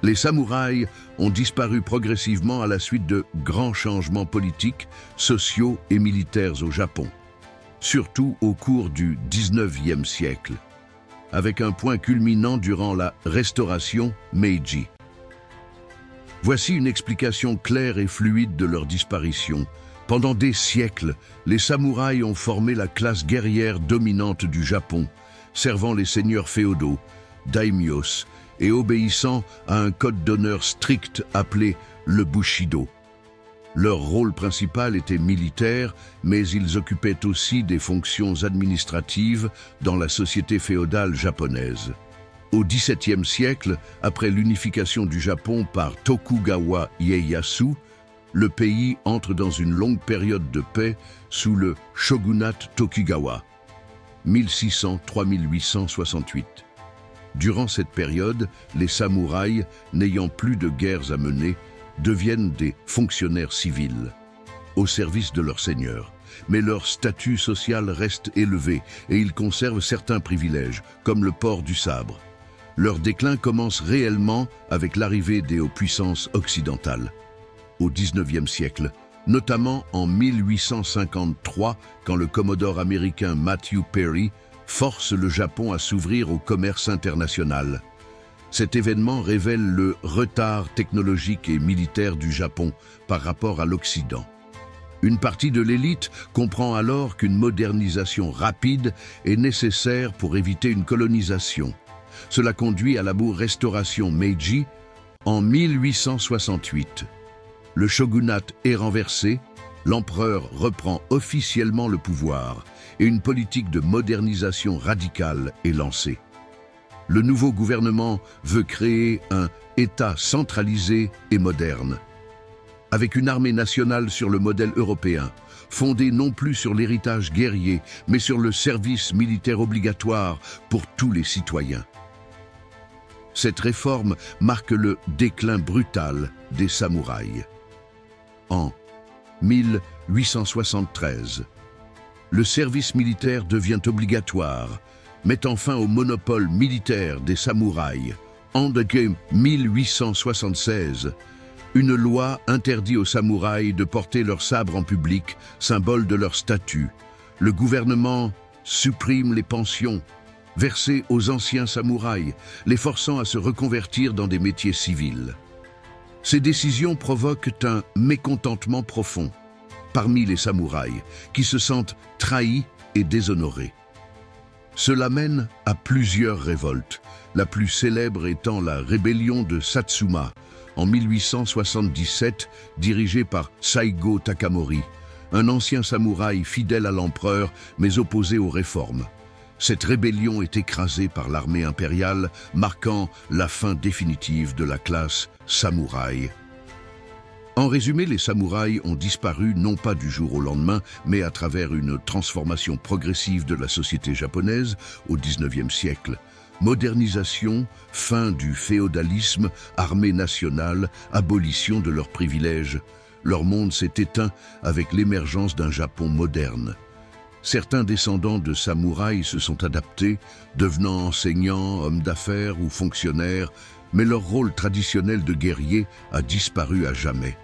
Les samouraïs ont disparu progressivement à la suite de grands changements politiques, sociaux et militaires au Japon, surtout au cours du XIXe siècle, avec un point culminant durant la Restauration Meiji. Voici une explication claire et fluide de leur disparition. Pendant des siècles, les samouraïs ont formé la classe guerrière dominante du Japon, servant les seigneurs féodaux, daimyos, et obéissant à un code d'honneur strict appelé le Bushido. Leur rôle principal était militaire, mais ils occupaient aussi des fonctions administratives dans la société féodale japonaise. Au XVIIe siècle, après l'unification du Japon par Tokugawa Ieyasu, le pays entre dans une longue période de paix sous le shogunat Tokugawa, 1600-3868. Durant cette période, les samouraïs, n'ayant plus de guerres à mener, deviennent des fonctionnaires civils, au service de leur seigneur. Mais leur statut social reste élevé et ils conservent certains privilèges, comme le port du sabre. Leur déclin commence réellement avec l'arrivée des puissances occidentales. Au XIXe siècle, notamment en 1853, quand le commodore américain Matthew Perry force le Japon à s'ouvrir au commerce international. Cet événement révèle le retard technologique et militaire du Japon par rapport à l'Occident. Une partie de l'élite comprend alors qu'une modernisation rapide est nécessaire pour éviter une colonisation. Cela conduit à la Restauration Meiji en 1868. Le shogunat est renversé, l'empereur reprend officiellement le pouvoir et une politique de modernisation radicale est lancée. Le nouveau gouvernement veut créer un État centralisé et moderne, avec une armée nationale sur le modèle européen, fondée non plus sur l'héritage guerrier, mais sur le service militaire obligatoire pour tous les citoyens. Cette réforme marque le déclin brutal des samouraïs. En 1873, le service militaire devient obligatoire, mettant fin au monopole militaire des samouraïs. En 1876, une loi interdit aux samouraïs de porter leur sabre en public, symbole de leur statut. Le gouvernement supprime les pensions versées aux anciens samouraïs, les forçant à se reconvertir dans des métiers civils. Ces décisions provoquent un mécontentement profond parmi les samouraïs, qui se sentent trahis et déshonorés. Cela mène à plusieurs révoltes, la plus célèbre étant la rébellion de Satsuma, en 1877, dirigée par Saigo Takamori, un ancien samouraï fidèle à l'empereur mais opposé aux réformes. Cette rébellion est écrasée par l'armée impériale, marquant la fin définitive de la classe samouraï. En résumé, les samouraïs ont disparu non pas du jour au lendemain, mais à travers une transformation progressive de la société japonaise au XIXe siècle. Modernisation, fin du féodalisme, armée nationale, abolition de leurs privilèges. Leur monde s'est éteint avec l'émergence d'un Japon moderne. Certains descendants de samouraïs se sont adaptés, devenant enseignants, hommes d'affaires ou fonctionnaires, mais leur rôle traditionnel de guerrier a disparu à jamais.